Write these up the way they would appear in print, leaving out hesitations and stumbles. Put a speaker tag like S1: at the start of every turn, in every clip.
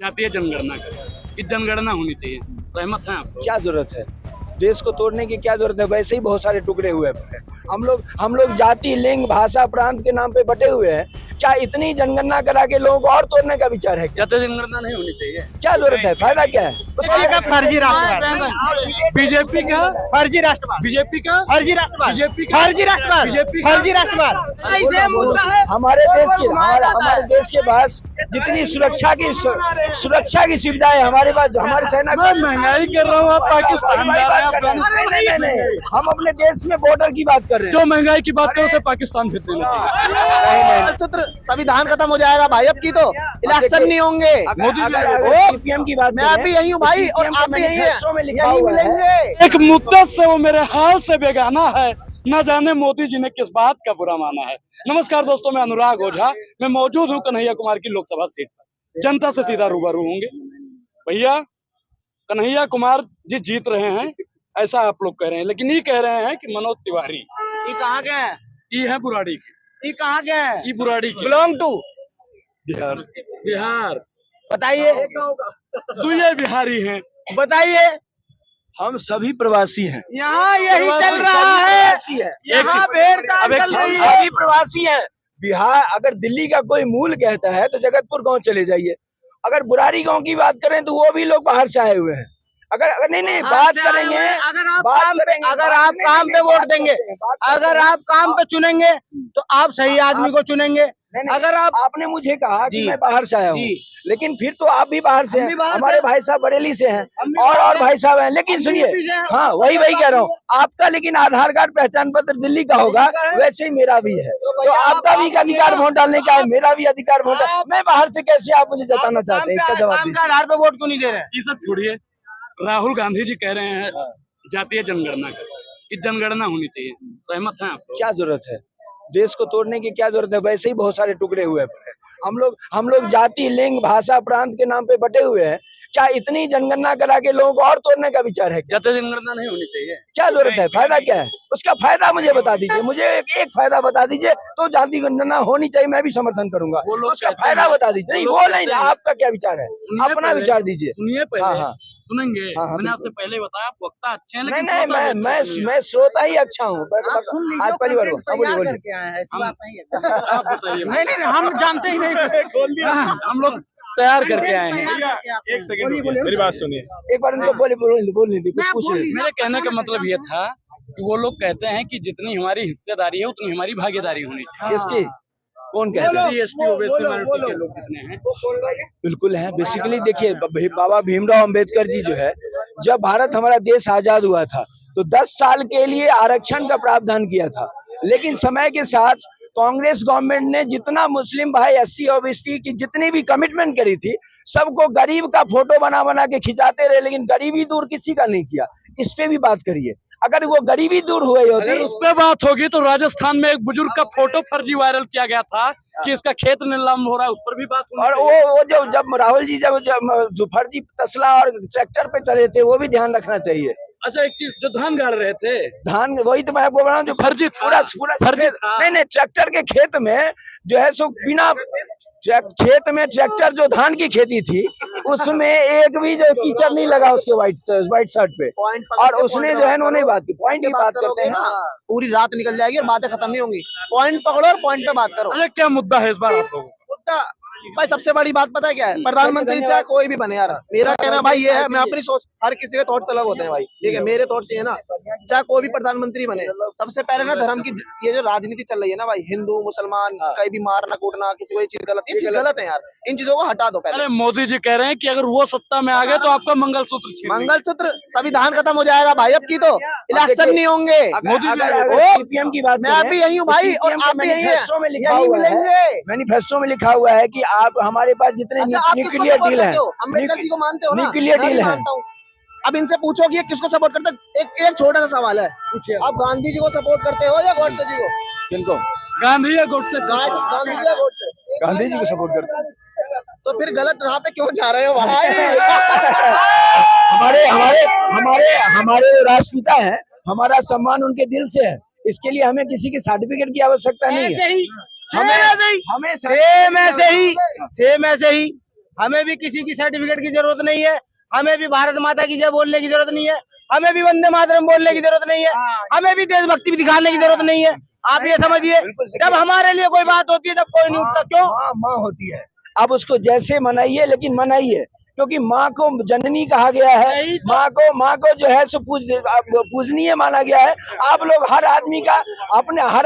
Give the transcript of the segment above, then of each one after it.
S1: जातीय जनगणना करें कि जनगणना होनी चाहिए। सहमत हैं आप?
S2: क्या जरूरत है? देश को तोड़ने की क्या जरूरत है? वैसे ही बहुत सारे टुकड़े हुए पड़े हैं। हम लोग जाति, लिंग, भाषा, प्रांत के नाम पे बटे हुए हैं। क्या इतनी जनगणना करा के लोगों को और तोड़ने का विचार है?
S1: जातीय जनगणना नहीं होनी चाहिए।
S2: क्या जरूरत है? फायदा क्या है उसका?
S3: फर्जी राष्ट्रवाद,
S1: बीजेपी का
S3: फर्जी राष्ट्रवाद,
S1: बीजेपी का
S3: फर्जी राष्ट्रवाद,
S1: बीजेपी का
S3: फर्जी राष्ट्रवाद,
S1: बीजेपी
S3: फर्जी राष्ट्रवाद।
S2: हमारे देश के पास जितनी सुरक्षा की सुविधाएं हमारे पास, हमारे सेना
S1: मैं महंगाई कर रहा हूँ, आप पाकिस्तान जा रहे हैं।
S2: नहीं, हम अपने देश में बॉर्डर की बात कर रहे हैं।
S1: जो महंगाई की बात करो उसे पाकिस्तान भेज देना चाहिए।
S3: सूत्र संविधान खत्म हो जाएगा भाई, अब की तो इलेक्शन नहीं होंगे।
S1: मोदी
S2: सीपीएम की बात
S3: मैं भी यही हूँ भाई, और आप भी यही हैं, यही मिलेंगे।
S1: एक मुद्दत से वो मेरे हाल से बेगाना है, न जाने मोदी जी ने किस बात का बुरा माना है। नमस्कार दोस्तों, मैं अनुराग ओझा, मैं मौजूद हूँ कन्हैया कुमार की लोकसभा सीट पर। जनता से सीधा रूबरू होंगे। भैया, कन्हैया कुमार जी जीत रहे हैं ऐसा आप लोग कह रहे हैं, लेकिन ये कह रहे हैं कि मनोज तिवारी
S3: ये कहाँ के हैं?
S1: ये है बुराड़ी की,
S3: ये कहाँ के हैं?
S1: ये बुराड़ी की,
S3: बिलोंग टू
S1: बिहार।
S3: बताइए,
S1: दुए बिहारी हैं।
S3: बताइए।
S2: हम सभी प्रवासी हैं।
S3: यहाँ यही चल रहा है, यहाँ भेड़ चाल चल रही है।
S2: सभी प्रवासी हैं। बिहार, अगर दिल्ली का कोई मूल कहता है तो जगतपुर गांव चले जाइए। अगर बुराड़ी गांव की बात करें तो वो भी लोग बाहर से आए हुए हैं। अगर नहीं बात करेंगे,
S3: अगर आप काम पे वोट देंगे, अगर आप काम पे चुनेंगे तो आप सही आदमी को चुनेंगे। अगर
S2: आपने मुझे कहा कि मैं बाहर से आया हूँ, लेकिन फिर तो आप भी बाहर से हैं। हमारे भाई साहब बरेली से हैं और भाई साहब हैं। लेकिन सुनिए, हाँ वही कह रहा हूँ, आपका लेकिन आधार कार्ड पहचान पत्र दिल्ली का होगा, वैसे ही मेरा भी है। तो आपका भी अधिकार वोट डालने का है, मेरा भी अधिकार वोट। मैं बाहर से कैसे आप मुझे जताना चाहते हैं? इसका जवाब दीजिए।
S3: आधार पे वोट क्यों नहीं दे रहे?
S1: ये सब छोड़िए, राहुल गांधी जी कह रहे हैं जातीय जनगणना करें कि जनगणना होनी चाहिए। सहमत हैं आप?
S2: क्या जरूरत है? देश को तोड़ने की क्या जरूरत है? वैसे ही बहुत सारे टुकड़े हुए पड़े हैं। हम लोग जाति, लिंग, भाषा, प्रांत के नाम पे बटे हुए हैं। क्या इतनी जनगणना करा के लोगों को और तोड़ने का विचार है?
S1: जातीय जनगणना नहीं होनी चाहिए।
S2: क्या जरूरत है? फायदा क्या है उसका? फायदा मुझे बता दीजिए, मुझे एक फायदा बता दीजिए। तो जाति जनगणना होनी चाहिए, मैं भी समर्थन करूंगा। उसका फायदा बता दीजिए। नहीं वो नहीं, आपका क्या विचार है? अपना विचार दीजिए।
S1: सुनिए पहले।
S2: हाँ
S1: सुनेंगे।
S2: हाँ,
S1: मैंने आपसे पहले बताया आप वक्ता अच्छे हैं,
S2: नहीं
S1: लेकिन
S2: मैं श्रोता ही अच्छा हूँ। आज पहली बार बोलिए।
S1: आप बताइए।
S3: नहीं, हम जानते ही नहीं।
S1: हम लोग तैयार करके आए हैं।
S4: एक सेकंड मेरी बात सुनिए।
S2: एक बार उनको बोलने दी, कुछ पूछ रहे थे।
S1: मेरे कहने का मतलब ये था कि वो लोग कहते हैं कि जितनी हमारी हिस्सेदारी है उतनी हमारी भागीदारी होनी चाहिए।
S2: किसकी? कौन कहते हैं?
S1: SC, ST, OBC माइनॉरिटी के लोग कितने हैं?
S2: बिल्कुल है। बेसिकली देखिए, बाबा भीमराव अंबेडकर जी जो है, जब भारत हमारा देश आजाद हुआ था तो 10 साल के लिए आरक्षण का प्रावधान किया था। लेकिन समय के साथ कांग्रेस गवर्नमेंट ने जितना मुस्लिम भाई SC OBC की जितनी भी कमिटमेंट करी थी, सबको गरीब का फोटो बना के खिंचाते रहे, लेकिन गरीबी दूर किसी का नहीं किया। इस पे भी बात करिए। अगर वो गरीबी दूर हुई होती,
S1: अगर उस पे बात होगी तो राजस्थान में एक बुजुर्ग का फोटो फर्जी वायरल किया गया था कि इसका खेत नीलाम हो रहा है, उस पर भी बात होनी
S2: और
S1: चाहिए।
S2: वो जब राहुल जी जब जो फर्जी तसला और ट्रैक्टर पे चले थे, वो भी ध्यान रखना चाहिए।
S1: अच्छा, एक चीज, जो धान गाड़ रहे थे,
S2: धान, वही तो मैं बोल रहा हूँ, जो
S1: फर्जी था।
S2: पूरा
S1: फर्जी था।
S2: नहीं, ट्रैक्टर के खेत में जो है सो बिना खेत में ट्रैक्टर जो धान की खेती थी, उसमें एक भी जो कीचड़ नहीं लगा उसके व्हाइट शर्ट पे। और उसने जो है उन्होंने बात की, पॉइंट की बात करते हैं।
S3: पूरी रात निकल जाएगी और बातें खत्म नहीं होंगी। पॉइंट पकड़ो और पॉइंट पे बात करो।
S1: अरे क्या मुद्दा है इस बार आप लोगों का?
S3: मुद्दा भाई, सबसे बड़ी बात पता है क्या है? प्रधानमंत्री चाहे कोई भी बने यार, मेरा कहना भाई ये है, मैं अपनी सोच, हर किसी के थॉट्स अलग होते हैं भाई, ठीक है? मेरे थॉट्स ये है ना, चाहे कोई भी प्रधानमंत्री बने, सबसे पहले ना धर्म की ये जो राजनीति चल रही है ना भाई, हिंदू मुसलमान कहीं भी मारना कूटना, किसी को ये चीज गलत, ये चीज गलत है यार। इन चीजों को हटा दो पहले।
S1: अरे मोदी जी कह रहे हैं कि अगर वो सत्ता में आ गए तो आपका मंगलसूत्र छीन लेंगे।
S3: मंगलसूत्र संविधान खत्म हो जाएगा भाई, अब की तो इलेक्शन नहीं होंगे।
S2: सीपीएम की बात,
S3: मैं भी यही हूँ भाई, और आप भी यही हैं,
S2: यही मिलेंगे। मैनिफेस्टो में लिखा हुआ है कि आप हमारे पास जितने न्यूक्लियर डील है,
S3: अम्बेडकर जी को मानते हो ना?
S2: न्यूक्लियर डील है।
S3: अब इनसे पूछो कि ये किसको सपोर्ट करते हैं। एक छोटा सा सवाल है, आप गांधी जी को सपोर्ट करते हो या गॉडसे जी को?
S2: किनको?
S1: गांधी या गोडसे?
S3: गांधी जी या गॉडसे?
S2: गांधी जी को सपोर्ट करते हैं।
S3: तो फिर गलत राह पे क्यों जा रहे हो भाई?
S2: हमारे राष्ट्रपिता है, हमारा सम्मान उनके दिल से है। इसके लिए हमें किसी के सर्टिफिकेट की आवश्यकता नहीं है।
S3: सेम ऐसे ही
S5: हमें भी किसी की सर्टिफिकेट की जरूरत नहीं है, हमें भी भारत माता की जय बोलने की जरूरत नहीं है, हमें भी वंदे मातरम बोलने की जरूरत नहीं है, हमें भी देशभक्ति भी दिखाने की जरूरत नहीं है। आप ये समझिए, जब हमारे लिए कोई बात होती है जब कोई नहीं उठता, क्यों?
S2: माँ होती है, आप उसको जैसे मनाइए, लेकिन मनाइए, क्योंकि माँ को जननी कहा गया है। माँ को जो है सो पूजनीय माना गया है। आप लोग हर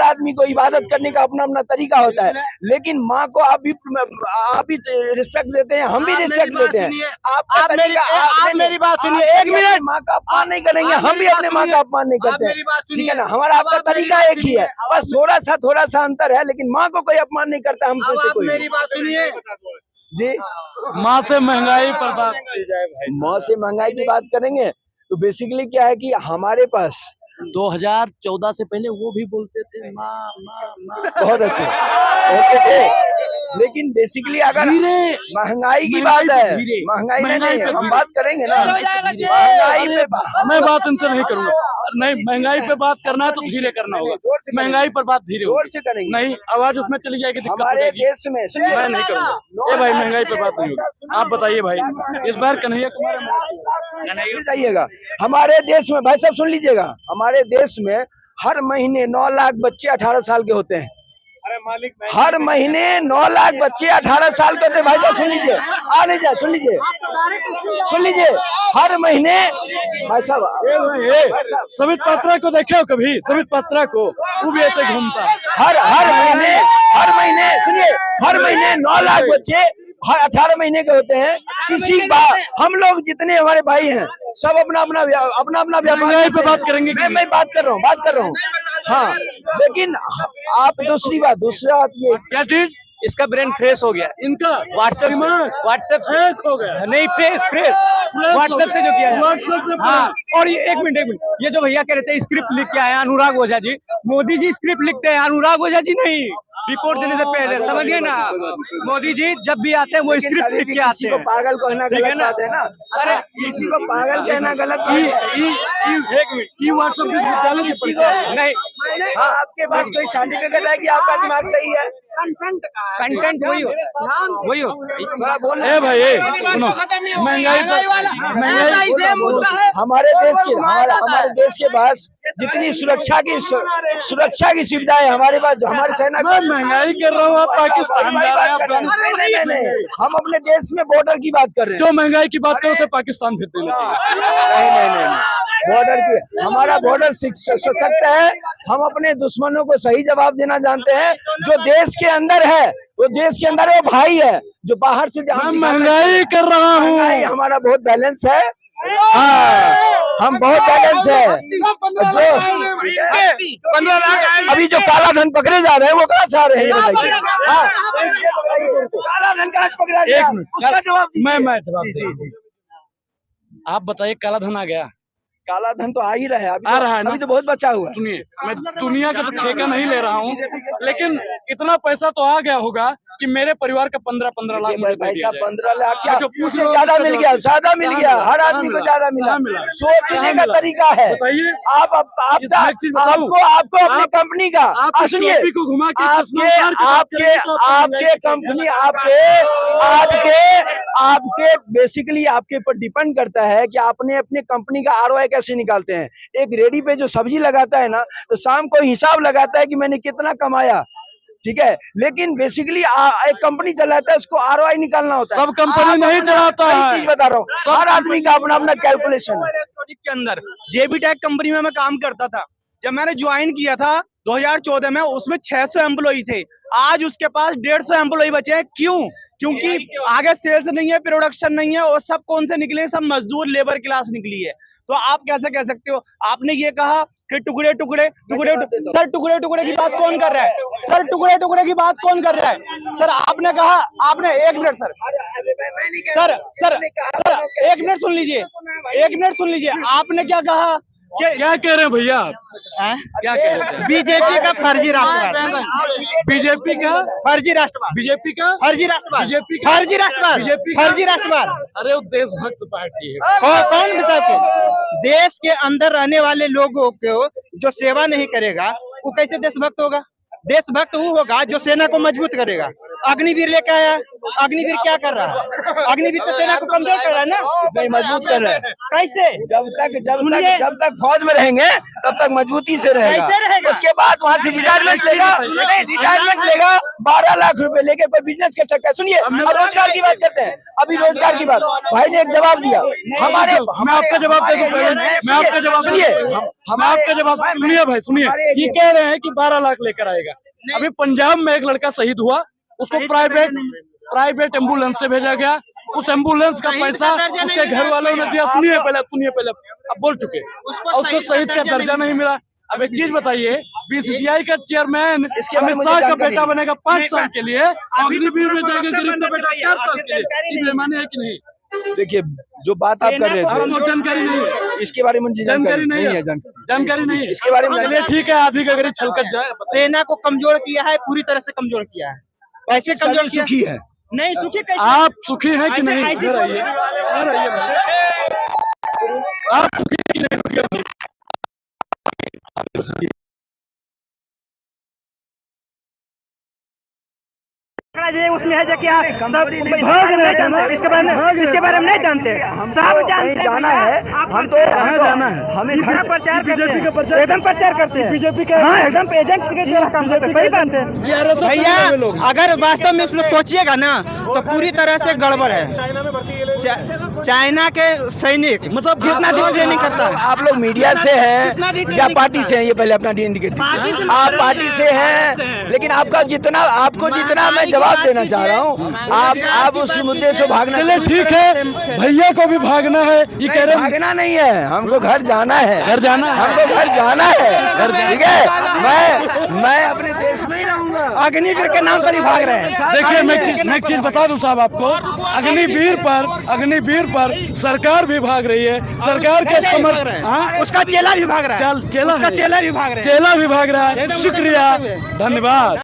S2: आदमी को इबादत करने का अपना अपना तरीका होता है, लेकिन माँ को आप भी रिस्पेक्ट देते हैं, हम भी रिस्पेक्ट देते हैं।
S5: आप मेरी बात सुनिए, एक मिनट।
S2: माँ का अपमान नहीं करेंगे, हम भी अपने माँ का अपमान नहीं करते हैं, ठीक है ना। हमारा आपका तरीका एक ही है, बस थोड़ा सा अंतर है, लेकिन माँ को कोई अपमान नहीं करता हमसे से कोई।
S5: मेरी बात सुनिए
S2: जी,
S1: माँ से महंगाई पर बात की जाए भाई।
S2: माँ से महंगाई की बात करेंगे तो बेसिकली क्या है कि हमारे पास
S1: 2014 से पहले वो भी बोलते थे माँ माँ माँ।
S2: बहुत अच्छे होते थे, लेकिन बेसिकली अगर महंगाई की बात है, महंगाई नहीं, हम बात करेंगे ना महंगाई पे।
S1: मैं बात इनसे नहीं करूंगा, नहीं महंगाई पे बात करना है तो धीरे करना होगा, महंगाई पर बात धीरे
S2: जोर से करेंगे,
S1: नहीं आवाज उसमें चली जाएगी, दिक्कत हो
S2: हमारे
S1: जाएगी।
S2: देश में
S1: मैं नहीं करूंगा ये भाई, महंगाई पे बात नहीं होगी। आप बताइए भाई, इस बार कन्हैया कुमार
S2: जाइएगा। हमारे देश में भाई साहब सुन लीजिएगा, हमारे देश में हर महीने 9 लाख बच्चे 18 साल के होते हैं। हर महीने 9 लाख बच्चे 18 साल के होते हैं। भाई साहब सुन लीजिए, सुन लीजिए, हर महीने। भाई साहब
S1: समित पात्रा को देखे हो कभी? समित पात्रा को, वो भी ऐसे घूमता है।
S2: हर महीने सुनिए, हर महीने 9 लाख बच्चे हर 18 महीने के होते हैं। किसी बात, हम लोग जितने हमारे भाई हैं सब अपना अपना व्यापार
S1: पे बात करेंगे।
S2: मैं बात कर रहा हूँ हाँ, लेकिन आप दूसरी बात ये
S1: क्या चीज?
S5: इसका ब्रेन फ्रेश हो गया,
S1: इनका
S5: व्हाट्सएप से
S1: हो गया,
S5: नहीं फ्रेश व्हाट्सएप से जो किया है।
S1: व्हाट्सएप से।
S5: हाँ, और ये एक मिनट, ये जो भैया कह रहे थे स्क्रिप्ट लिख के आए अनुराग ओझा जी, मोदी जी स्क्रिप्ट लिखते हैं, अनुराग ओझा जी नहीं। रिपोर्ट देने से पहले समझिए ना, मोदी जी जब भी आते हैं वो स्क्रिप्ट लिख के आते हैं।
S2: पागल कहना गलत बात है ना, अरे किसी को पागल कहना गलत बात है।
S1: एक मिनट, ये व्हाट्सएप विश्वविद्यालय की परीक्षा
S5: नहीं,
S2: हाँ, आपके पास कोई सर्टिफिकेट है कि आपका दिमाग सही है?
S5: कंटेंट वही हो
S2: थोड़ा बोल।
S1: ए भाई सुनो, महंगाई
S2: हमारे देश के पास जितनी सुरक्षा की सुविधा है हमारे पास, हमारे सेना।
S1: मैं महंगाई कर रहा हूँ, आप पाकिस्तान जा रहे हैं।
S2: नहीं, हम अपने देश में बॉर्डर की बात कर रहे हैं।
S1: जो महंगाई की बात करो तो पाकिस्तान भेज देना चाहिए।
S2: नहीं, बॉर्डर की, हमारा बॉर्डर सशक्त है। हम अपने दुश्मनों को सही जवाब देना जानते हैं। जो देश के अंदर है वो भाई है, जो बाहर से
S1: महंगाई कर रहा हूँ।
S2: हमारा बहुत बैलेंस है, हाँ, हम बहुत बैलेंस है। जो 15 लाख अभी जो काला धन पकड़े जा रहे हैं वो कहाँ से आ रहे हैं? हाँ, काला धन कहाँ से पकड़ा गया? उसका जवाब
S1: मैं जवाब दे। आप बताइए, काला धन आ गया?
S2: काला धन तो आ ही रहा है,
S1: आ रहा है ना?
S2: अभी तो बहुत बचा हुआ है।
S1: सुनिए, मैं दुनिया का तो ठेका नहीं ले रहा हूँ, लेकिन इतना पैसा तो आ गया होगा कि मेरे परिवार का 15 लाख मुझे दे दिया जाए।
S2: 15 लाख क्या?
S1: जो
S2: उससे ज्यादा मिल गया, हर आदमी को ज्यादा मिला। सोचने का तरीका है।
S1: बताइए,
S2: आपको अपनी कंपनी का, सुनिए, आपके बेसिकली आपके ऊपर डिपेंड करता है कि आपने अपने कंपनी का ROI कैसे निकालते हैं। एक रेडी पे जो सब्जी लगाता है ना, तो शाम को हिसाब लगाता है कि मैंने कितना कमाया, ठीक है, लेकिन बेसिकली एक कंपनी चलाता है, उसको ROI निकालना होता है।
S1: सब कंपनी नहीं चलाता है,
S2: चीज बता रहा हूँ, हर आदमी का अपना अपना कैलकुलेशन है।
S5: इलेक्ट्रॉनिक के अंदर JB Tech कंपनी में मैं काम करता था। जब मैंने ज्वाइन किया था 2014 में, उसमें 600 एम्प्लॉई थे। आज उसके पास 150 एम्प्लॉई बचे हैं। क्यों? क्योंकि आगे सेल्स नहीं है, प्रोडक्शन नहीं है, और सब कौन से निकले? सब मजदूर, लेबर क्लास निकली है। तो आप कैसे कह सकते हो? आपने ये कहा कि टुकड़े सर टुकड़े की बात कौन कर रहा है? सर टुकड़े की बात कौन कर रहा है? सर आपने कहा, आपने, एक मिनट सर एक मिनट सुन लीजिए, आपने क्या कहा?
S1: क्या कह रहे हैं भैया आप? क्या कह रहे थे?
S5: बीजेपी का फर्जी राष्ट्रवाद,
S1: बीजेपी का
S5: फर्जी राष्ट्रवाद,
S1: बीजेपी का
S5: फर्जी राष्ट्रवाद,
S1: बीजेपी का
S5: फर्जी राष्ट्रवाद,
S1: बीजेपी
S5: फर्जी राष्ट्रवाद।
S1: अरे वो देशभक्त पार्टी है।
S5: कौन बताते? देश के अंदर रहने वाले लोगों को जो सेवा नहीं करेगा वो कैसे देशभक्त होगा? देशभक्त वो होगा जो सेना को मजबूत करेगा। अग्निवीर लेके आया। अग्निवीर क्या कर रहा है? अग्निवीर तो सेना को कमजोर कर रहा है ना,
S2: नहीं मजबूत कर रहे हैं।
S5: कैसे?
S2: जब तक फौज में रहेंगे तब तक मजबूती से रहेगा।
S5: कैसे रहेगा?
S2: उसके बाद वहाँ से रिटायरमेंट लेगा, नहीं रिटायरमेंट लेगा, 12 लाख रुपए लेके कोई बिजनेस कर सकता है। सुनिए, अब रोजगार की बात करते हैं। अभी रोजगार की बात, भाई ने एक जवाब दिया हमारे,
S1: मैं आपका जवाब दे दूं पहले, मैं आपका जवाब
S2: सुनिए,
S1: मैं आपका जवाब सुनिए भाई सुनिए। ये कह रहे हैं कि 12 लाख लेकर आएगा। अभी पंजाब में एक लड़का शहीद हुआ, उसको प्राइवेट एम्बुलेंस से भेजा गया। उस एम्बुलेंस का पैसा उसके घर वालों ने दिया। सुनिए पहले अब बोल चुके, और उसको शहीद का दर्जा नहीं मिला। अब एक चीज बताइए, बीसीसीआई का चेयरमैन अमित शाह का बेटा बनेगा 5 साल के लिए, अग्निवीर में जाएगा गरीब का बेटा 4 साल के लिए। ये बेईमानी है कि नहीं?
S2: देखिए जो बात आप कर रहे
S1: आपको
S2: थे
S1: जानकारी नहीं है,
S2: इसके बारे में मुझे
S1: जानकारी नहीं है, जानकारी नहीं है इसके बारे में। चलिए ठीक है, आधी का गरीब छलकत जाए।
S5: सेना को कमजोर किया है, पूरी तरह से कमजोर किया है। कैसे कमजोर किया?
S2: सुखी है,
S5: नहीं सुखी कैसे?
S1: आप सुखी हैं कि नहीं?
S5: ऐसे
S1: इधर आइए, इधर आइए भाई। आप सुखी हैं कि नहीं? रुकिए भाई।
S5: उसमें है कि आप सब भाग नहीं जानते, इसके बारे में नहीं जानते, सब जानते हैं।
S2: जाना है, हम तो
S1: जाना है,
S2: हमें
S5: इतना प्रचार करते
S1: बीजेपी का
S5: हैं,
S1: प्रचार
S5: एकदम प्रचार करते हैं।
S1: बीजेपी का
S5: हाँ एकदम एजेंट की तरह काम करते हैं। सही बात है भैया। अगर वास्तव में उसमें सोचिएगा ना तो पूरी तरह से गड़बड़ है। चाइना के सैनिक
S1: मतलब
S5: कितना दिन ट्रेनिंग करता है?
S2: आप लोग मीडिया से हैं या पार्टी से हैं? ये पहले अपना इंडिकेट। आप पार्टी से हैं, लेकिन आपको जितना मैं जवाब देना चाह रहा हूँ, आप उस मुद्दे से भागना।
S1: चलिए ठीक है, भैया को भी भागना है। ये कह रहे हैं
S2: भागना नहीं है, हमको घर जाना है,
S1: घर जाना है,
S2: हमको घर जाना है, ठीक है। मैं अपने देश में ही रहूंगा।
S5: अग्निवीर के नाम पर ही भाग रहे हैं।
S1: देखिए मैं एक चीज बता दूं साहब आपको, अग्निवीर पर सरकार भी भाग रही है। सरकार के समर्थन,
S5: उसका चेला भी भाग रहा है,
S1: चेला
S5: उसका चेला भी भाग रहा है।
S1: चेला भी भाग रहा है। शुक्रिया, धन्यवाद।